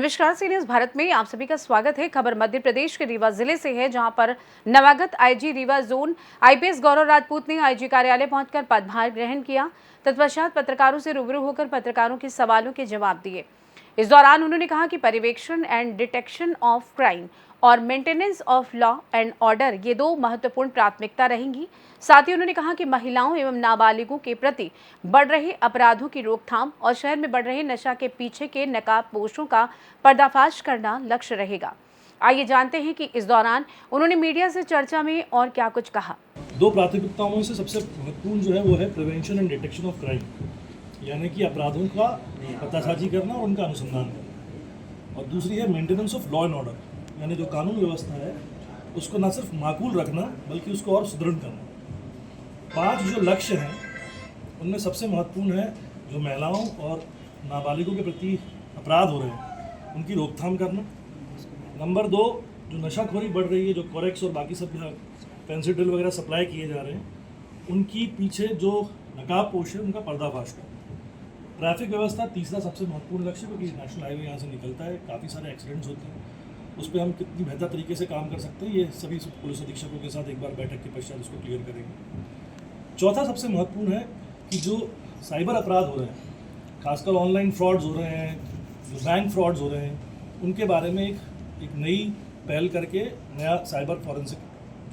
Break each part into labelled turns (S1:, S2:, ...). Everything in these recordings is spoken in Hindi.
S1: नमस्कार, सी न्यूज़ भारत में आप सभी का स्वागत है। खबर मध्य प्रदेश के रीवा जिले से है, जहां पर नवागत आईजी रीवा जोन आईपीएस गौरव राजपूत ने आईजी कार्यालय पहुंचकर पदभार ग्रहण किया। तत्पश्चात पत्रकारों से रूबरू होकर पत्रकारों के सवालों के जवाब दिए। इस दौरान उन्होंने कहा कि पर्यवेक्षण एंड डिटेक्शन ऑफ क्राइम और maintenance of law and order ये दो महत्वपूर्ण प्राथमिकता रहेंगी। साथ ही उन्होंने कहा कि महिलाओं एवं नाबालिगों के प्रति बढ़ रहे अपराधों की रोकथाम और शहर में बढ़ रहे नशा के पीछे के नकाबपोशों का पर्दाफाश करना लक्ष्य रहेगा। आइए जानते हैं कि इस दौरान उन्होंने मीडिया से चर्चा में और क्या कुछ कहा।
S2: दो प्राथमिकताओं में से सबसे महत्वपूर्ण जो है वो है prevention and detection of crime, यानी कि अपराधों का पतासाजी करना और उनका अनुसंधान करना, और दूसरी है maintenance of law and order, यानी जो कानून व्यवस्था है उसको न सिर्फ माकूल रखना बल्कि उसको और सुदृढ़ करना। 5 जो लक्ष्य हैं उनमें सबसे महत्वपूर्ण है जो महिलाओं और नाबालिगों के प्रति अपराध हो रहे हैं उनकी रोकथाम करना। नंबर 2, जो नशाखोरी बढ़ रही है, जो कोरेक्स और बाकी सब पेंसिल वगैरह सप्लाई किए जा रहे हैं उनकी पीछे जो नकाबपोश है उनका पर्दाफाश करना। ट्रैफिक व्यवस्था तीसरा सबसे महत्वपूर्ण लक्ष्य, क्योंकि नेशनल हाईवे यहाँ से निकलता है, काफ़ी सारे एक्सीडेंट्स होते हैं, उस पर हम कितनी बेहतर तरीके से काम कर सकते हैं ये सभी पुलिस अधीक्षकों के साथ एक बार बैठक के पश्चात उसको क्लियर करेंगे। चौथा सबसे महत्वपूर्ण है कि जो साइबर अपराध हो रहे हैं, खासकर ऑनलाइन फ्रॉड्स हो रहे हैं, जो बैंक फ्रॉड्स हो रहे हैं, उनके बारे में एक नई पहल करके नया साइबर फॉरेंसिक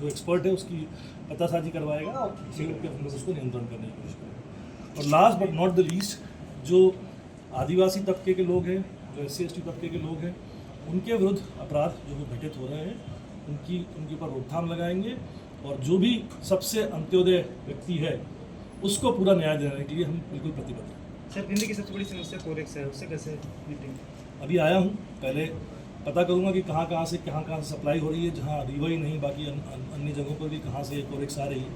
S2: जो एक्सपर्ट है उसकी पतासाजी करवाएगा और उनके अंदर उसको नियंत्रण करने की कोशिश करेगा। और last but not the least, जो आदिवासी तबके के लोग हैं, जो SC/ST तबके के लोग हैं, उनके विरुद्ध अपराध जो घटित हो रहे हैं उनके ऊपर रोकथाम लगाएंगे, और जो भी सबसे अंत्योदय व्यक्ति है उसको पूरा न्याय देने के लिए हम बिल्कुल प्रतिबद्ध हैं।
S3: सर, दिल्ली की सबसे बड़ी समस्या कोरेक्स है, उससे कैसे मीटिंग?
S2: अभी आया हूँ, पहले पता करूँगा कि कहाँ से सप्लाई हो रही है, जहाँ रीवा ही नहीं बाकी अन्य जगहों पर भी कहाँ से कोरेक्स आ रही है,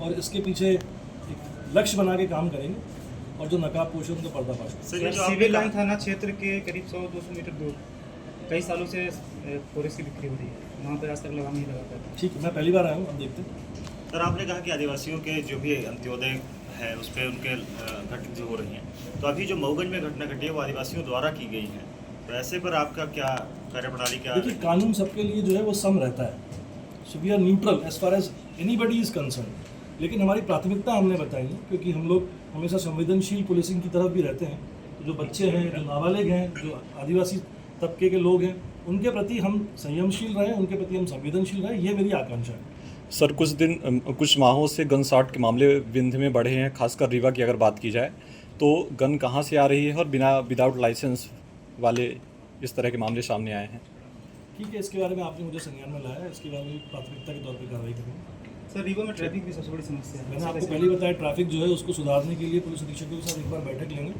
S2: और इसके पीछे एक लक्ष्य बना के काम करेंगे और जो नकाबपोश है उनका पर्दाफाश करेंगे।
S3: सिविल लाइन थाना क्षेत्र के करीब 100-200 मीटर दूर कई सालों से कोरेक्स की बिक्री हो रही है, वहाँ पर आज तक लगाम नहीं लगा पाया।
S2: ठीक है, मैं पहली बार आया हूँ, अब देखते हैं।
S4: सर, आपने कहा कि आदिवासियों के जो भी अंत्योदय है उस पर उनके घटना जो हो रही हैं, तो अभी जो मऊगंज में घटना घटी है वो आदिवासियों द्वारा की गई है, तो ऐसे पर आपका क्या कार्यप्रणाली क्या?
S2: देखिए, कानून सबके लिए जो है वो सम रहता है, so we are neutral as far as anybody is concerned, लेकिन हमारी प्राथमिकता हमने बताई है, क्योंकि हम लोग हमेशा संवेदनशील पुलिसिंग की तरफ भी रहते हैं। जो बच्चे हैं, जो नाबालिग हैं, जो आदिवासी तबके के लोग हैं, उनके प्रति हम संयमशील रहें, उनके प्रति हम संवेदनशील रहें, ये मेरी आकांक्षा है।
S5: सर, कुछ माहों से गन शॉट के मामले विंध्य में बढ़े हैं, खासकर रीवा की अगर बात की जाए तो गन कहां से आ रही है और विदाउट लाइसेंस वाले इस तरह के मामले सामने आए हैं।
S2: ठीक है, इसके बारे में आपने मुझे संज्ञान में लाया है, इसके बारे में प्राथमिकता के तौर पर कार्रवाई करेंगे।
S3: सर, रीवा में ट्रैफिक की सबसे बड़ी समस्या है।
S2: मैंने आपको पहले ही बताया, ट्रैफिक जो है उसको सुधारने के लिए पुलिस अधीक्षकों के साथ एक बार बैठक लेंगे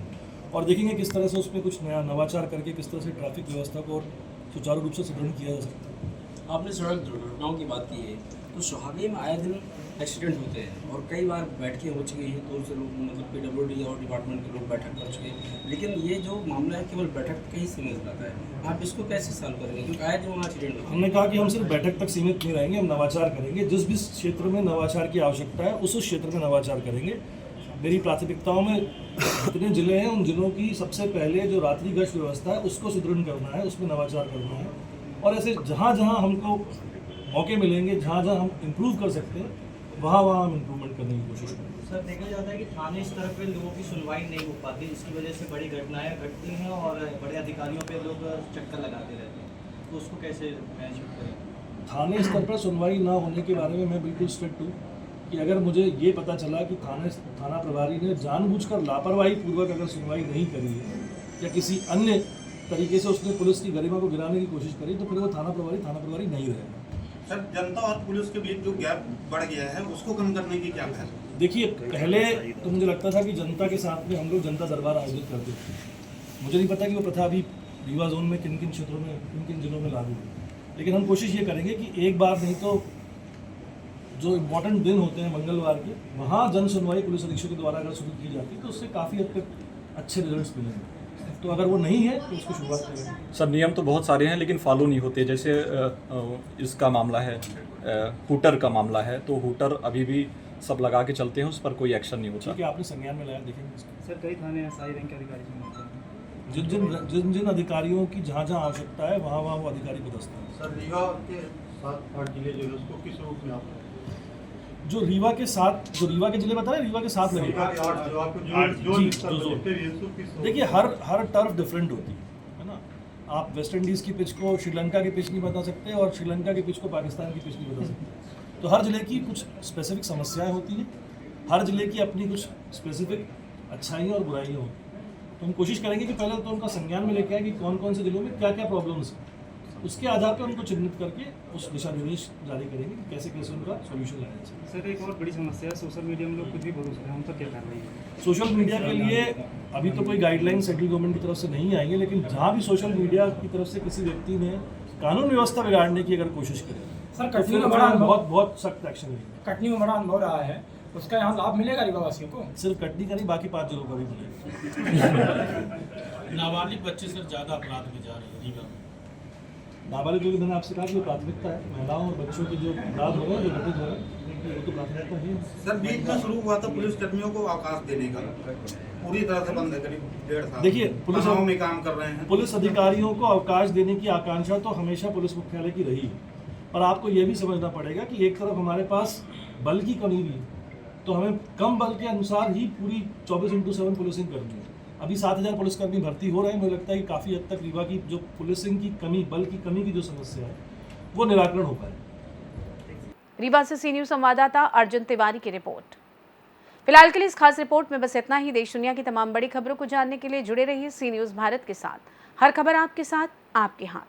S2: और देखेंगे किस तरह से उसमें कुछ नया नवाचार करके किस तरह से ट्रैफिक व्यवस्था को और सुचारू रूप से सुदृढ़ किया जा सकता है।
S6: आपने सड़क दुर्घटनाओं की बात की है, तो सुहागे में आए दिन एक्सीडेंट होते हैं और कई बार बैठकें हो चुकी हैं, तो से लोग मतलब PWD और डिपार्टमेंट के लोग बैठक कर चुके हैं, लेकिन ये जो मामला है केवल बैठक तक ही सीमित रहता है। आप इसको कैसे सॉल्व करेंगे, क्योंकि आए दिन वहाँ एक्सीडेंट होते हैं?
S2: हमने कहा कि हम सिर्फ बैठक तक सीमित नहीं रहेंगे, हम नवाचार करेंगे। जिस भी क्षेत्र में नवाचार की आवश्यकता है उस क्षेत्र में नवाचार करेंगे। मेरी प्राथमिकताओं में जितने जिले हैं उन जिलों की सबसे पहले जो रात्रि गश्त व्यवस्था है उसको सुदृढ़ करना है, उसमें नवाचार करना है, और ऐसे जहाँ जहाँ हमको मौके मिलेंगे, जहाँ जहाँ हम इम्प्रूव कर सकते हैं वहाँ हम इम्प्रूवमेंट करने की कोशिश करेंगे।
S7: सर, देखा जाता है कि थाने स्तर पे लोगों की सुनवाई नहीं हो पाती, इसकी वजह से बड़ी घटनाएं घटती हैं और बड़े अधिकारियों पे लोग चक्कर लगाते रहते हैं, तो उसको कैसे मैनेज करें?
S2: थाने स्तर पर सुनवाई ना होने के बारे में मैं बिल्कुल स्ट्रिक्ट हूँ कि अगर मुझे ये पता चला कि थाना प्रभारी ने जानबूझकर लापरवाही पूर्वक अगर सुनवाई नहीं करी है या किसी अन्य तरीके से उसने पुलिस की गरिमा को गिराने की कोशिश करी, तो फिर वो थाना प्रभारी नहीं रहेगा।
S8: सर, जनता और पुलिस के बीच जो गैप बढ़ गया है उसको कम करने की क्या है?
S2: देखिए, पहले तो मुझे लगता था कि जनता के साथ में हम लोग जनता दरबार आयोजित करते थे। मुझे नहीं पता कि वो प्रथा अभी रीवा जोन में किन किन क्षेत्रों में किन किन जिलों में लागू है, लेकिन हम कोशिश ये करेंगे कि एक बार नहीं तो जो इम्पोर्टेंट दिन होते हैं मंगलवार के, वहाँ जन सुनवाई पुलिस अधीक्षक के द्वारा अगर शुरू की जाती है तो उससे काफ़ी हद तक अच्छे रिजल्ट्स मिलेंगे। तो अगर वो नहीं है तो उसको शुरुआत करेंगे।
S5: सर, नियम तो बहुत सारे हैं लेकिन फॉलो नहीं होते, जैसे इसका मामला है, हूटर का मामला है, तो हूटर अभी भी सब लगा के चलते हैं, उस पर कोई एक्शन नहीं होता।
S2: ठीक है, आपने संज्ञान में लाया, देखेंगे।
S3: सर, कई थाने SI रैंक के अधिकारी होते हैं,
S2: जिन जिन अधिकारियों की जहाँ जहाँ आवश्यकता है वहाँ वहाँ वो अधिकारी पदस्थ हैं।
S8: सर रीवा के 7-8 जिले जो है उसको किस रूप में आप
S2: जो रीवा के जिले बता रहे हैं, रीवा के 7 लगे।
S8: रीवा के 8 जो आपको
S2: जी,
S8: जो
S2: जो
S8: जोन है उसको किस
S2: देखिए हर टर्फ डिफरेंट होती है ना। आप वेस्ट इंडीज़ की पिच को श्रीलंका की पिच नहीं बता सकते और श्रीलंका की पिच को पाकिस्तान की पिच नहीं बता सकते। तो हर जिले की कुछ स्पेसिफिक समस्याएं होती हैं, हर जिले की अपनी कुछ स्पेसिफिक अच्छाइयाँ और बुराइयाँ होती हैं। तो हम कोशिश करेंगे कि पहले तो उनका संज्ञान में लेके आए कि कौन कौन से जिलों में क्या क्या प्रॉब्लम्स हैं, उसके आधार पर उनको चिन्हित करके उस दिशा निर्देश जारी करेंगे कि कैसे कैसे उनका सॉल्यूशन लाया जाए।
S3: सर एक और बड़ी समस्या है, सोशल मीडिया में लोग कुछ भी भरोसा करें, हम तो क्या कार्रवाई है?
S2: सोशल मीडिया के लिए अभी तो कोई गाइडलाइन सेंट्रल गवर्नमेंट की तरफ से नहीं आई है, लेकिन जहाँ भी सोशल मीडिया की तरफ से किसी व्यक्ति ने कानून व्यवस्था बिगाड़ने की अगर कोशिश करे
S9: सर,
S2: तो
S9: कटनी
S2: फिर
S9: में बड़ा
S2: बहुत सख्त एक्शन लेंगे।
S9: कटनी में बड़ा अनुभव रहा है, उसका यहाँ लाभ मिलेगा रीवावासियों को?
S2: सिर्फ कटनी का नहीं, बाकी 5 जिलों का भी मिलेगा।
S10: नाबालिग बच्चे सर ज़्यादा अपराध में जा रहे हैं रीवा में।
S2: नाबालिग जो मैंने आपसे कहा कि प्राथमिकता है, महिलाओं और बच्चों के जो अपराध हो रहे हैं, जो घटित हो रहे हैं, वो तो प्राथमिकता ही है।
S8: सर बीच में शुरू हुआ था पुलिस कर्मियों को अवकाश देने का, पूरी तरह से बंद है, करीब 1.5 साल।
S2: देखिए, पुलिस
S8: थानाओं में काम कर रहे हैं।
S2: पुलिस अधिकारियों को अवकाश देने की आकांक्षा तो हमेशा पुलिस मुख्यालय की रही है, पर आपको ये भी समझना पड़ेगा कि एक तरफ हमारे पास बल की कमी भी है, तो हमें कम बल के अनुसार ही पूरी 24/7 पुलिसिंग करनी है। अभी 7,000 पुलिसकर्मी भर्ती हो रहे हैं। मुझे लगता है कि काफ़ी हद तक रीवा की जो पुलिसिंग की कमी, बल की कमी की जो समस्या है, वो निराकरण हो पाए।
S1: रीवा से सी न्यूज़ संवाददाता अर्जुन तिवारी की रिपोर्ट। फिलहाल के लिए इस खास रिपोर्ट में बस इतना ही। देश दुनिया की तमाम बड़ी खबरों को जानने के लिए जुड़े रहिए सी न्यूज़ भारत के साथ। हर खबर आपके साथ, आपके हाथ।